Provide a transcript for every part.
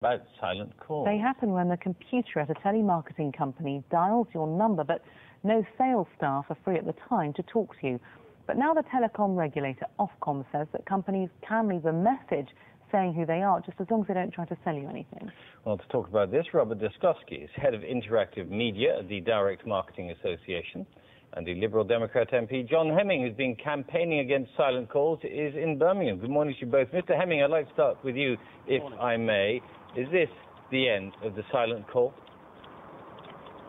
About silent calls. They happen when the computer at a telemarketing company dials your number, but no sales staff are free at the time to talk to you. But now the telecom regulator, Ofcom, says that companies can leave a message saying who they are, just as long as they don't try to sell you anything. Well, to talk about this, Robert Dirskovski is head of interactive media at the Direct Marketing Association. And the Liberal Democrat MP, John Hemming, who's been campaigning against silent calls, is in Birmingham. Good morning to you both. Mr. Hemming, I'd like to start with you, if I may. Is this the end of the silent call?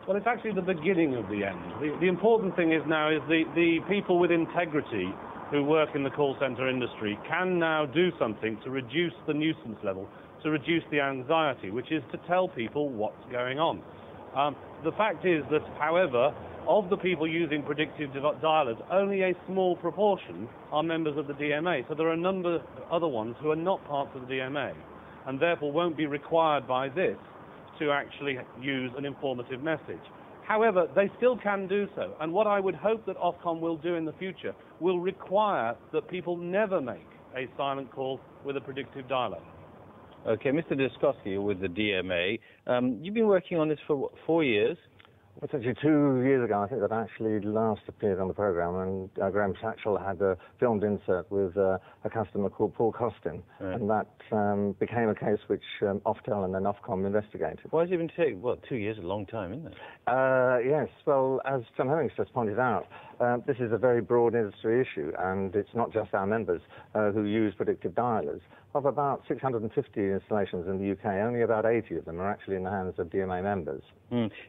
Well, it's actually the beginning of the end. The important thing is now is the people with integrity who work in the call centre industry can now do something to reduce the nuisance level, to reduce the anxiety, which is to tell people what's going on. The fact is that, however, of the people using predictive dialers, only a small proportion are members of the DMA. So there are a number of other ones who are not parts of the DMA and therefore won't be required by this to actually use an informative message. However, they still can do so. And what I would hope that Ofcom will do in the future will require that people never make a silent call with a predictive dialer. Okay, Mr. Dirskovski with the DMA. You've been working on this for, what, 4 years? Well, it's actually 2 years ago, I think, that I actually last appeared on the programme, and Graham Satchell had a filmed insert with a customer called Paul Costin, right. And that became a case which Oftel and then Ofcom investigated. Why has it been taking, well, 2 years is a long time, isn't it? Yes, well, as John Hemming just pointed out, this is a very broad industry issue, and it's not just our members who use predictive dialers. Of about 650 installations in the UK, only about 80 of them are actually in the hands of DMA members.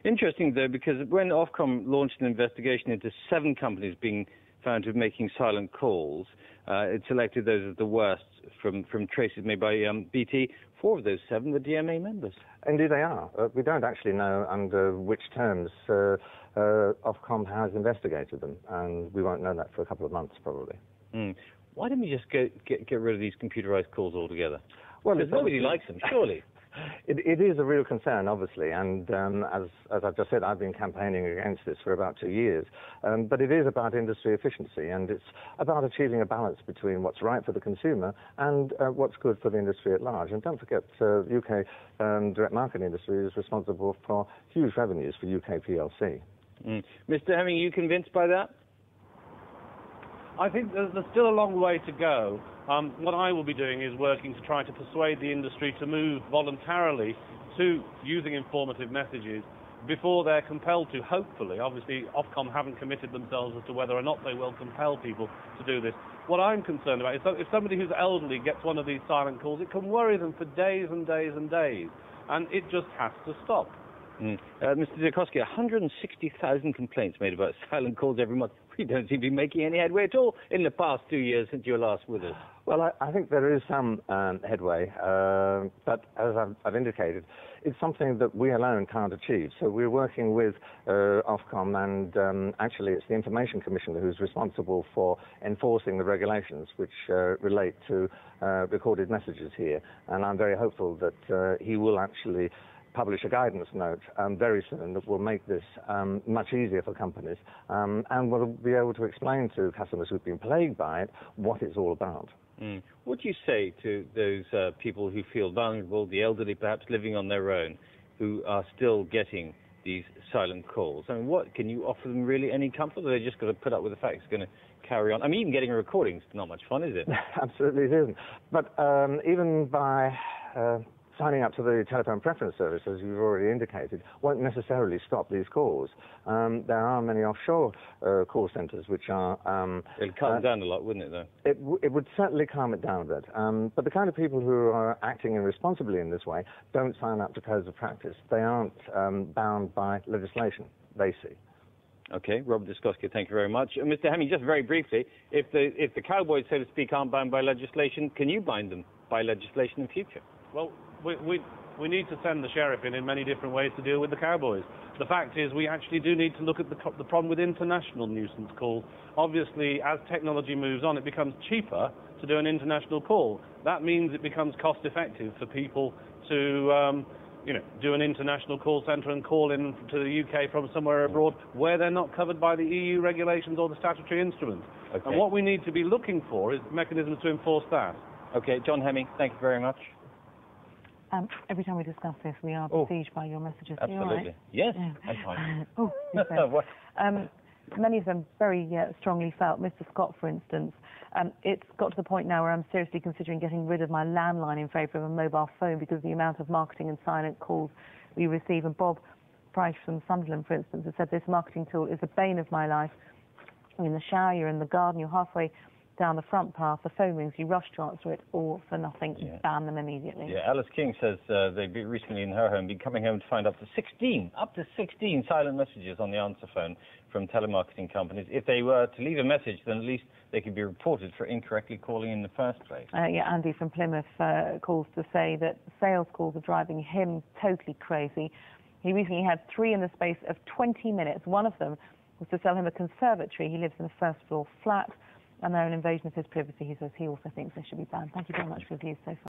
Interesting, though, because when Ofcom launched an investigation into 7 companies being found to be making silent calls, it selected those as the worst from traces made by BT. 4 of those 7 were DMA members. Indeed they are. We don't actually know under which terms Ofcom has investigated them, and we won't know that for a couple of months, probably. Why don't we just get rid of these computerized calls altogether? Well, because nobody likes them, surely. It is a real concern, obviously, and as I've just said, I've been campaigning against this for about 2 years. But it is about industry efficiency, and it's about achieving a balance between what's right for the consumer and what's good for the industry at large. And don't forget, the UK direct marketing industry is responsible for huge revenues for UK PLC. Mr. Hemming, are you convinced by that? I think there's still a long way to go. What I will be doing is working to try to persuade the industry to move voluntarily to using informative messages before they're compelled to, hopefully. Obviously, Ofcom haven't committed themselves as to whether or not they will compel people to do this. What I'm concerned about is that if somebody who's elderly gets one of these silent calls, it can worry them for days and days and days, and it just has to stop. Mr. Dirskovski, 160,000 complaints made about silent calls every month. We don't seem to be making any headway at all in the past 2 years since you were last with us. Well, I think there is some headway, but as I've indicated, it's something that we alone can't achieve. So we're working with Ofcom, and actually it's the Information Commissioner who's responsible for enforcing the regulations which relate to recorded messages here. And I'm very hopeful that he will actually publish a guidance note very soon that will make this much easier for companies, and will be able to explain to customers who've been plagued by it what it's all about. What do you say to those people who feel vulnerable, the elderly perhaps living on their own, who are still getting these silent calls? I mean, what can you offer them really any comfort, or they just got to put up with the fact it's going to carry on? I mean, even getting a recording is not much fun, is it? Absolutely it isn't. But even by signing up to the telephone preference service, as you've already indicated, won't necessarily stop these calls. There are many offshore call centres which are... It'd calm it down a lot, wouldn't it, though? It would certainly calm it down a bit. But the kind of people who are acting irresponsibly in this way don't sign up to codes of practice. They aren't bound by legislation, they see. Okay, Robert Dirskovski, thank you very much. Mr. Hemming, just very briefly, if the cowboys, so to speak, aren't bound by legislation, can you bind them by legislation in future? Well, we need to send the sheriff in many different ways to deal with the cowboys. The fact is we actually do need to look at the problem with international nuisance calls. Obviously, as technology moves on, it becomes cheaper to do an international call. That means it becomes cost-effective for people to do an international call centre and call in to the UK from somewhere abroad where they're not covered by the EU regulations or the statutory instruments. Okay. And what we need to be looking for is mechanisms to enforce that. Okay, John Hemming, thank you very much. Every time we discuss this, we are besieged by your messages. Absolutely. Are you all right? Yes, Yeah. I'm fine. You said. What? Many of them very strongly felt. Mr. Scott, for instance, it's got to the point now where I'm seriously considering getting rid of my landline in favour of a mobile phone because of the amount of marketing and silent calls we receive. And Bob Price from Sunderland, for instance, has said this marketing tool is the bane of my life. You're in the shower, you're in the garden, you're halfway down the front path, the phone rings, you rush to answer it, all for nothing. Yeah. Ban them immediately. Yeah, Alice King says they've been recently in her home been coming home to find up to 16 silent messages on the answer phone from telemarketing companies. If they were to leave a message, then at least they could be reported for incorrectly calling in the first place. Andy from Plymouth calls to say that sales calls are driving him totally crazy. He recently had 3 in the space of 20 minutes. One of them was to sell him a conservatory. He lives in a first-floor flat, and they're an invasion of his privacy. He says he also thinks they should be banned. Thank you very much for your views so far.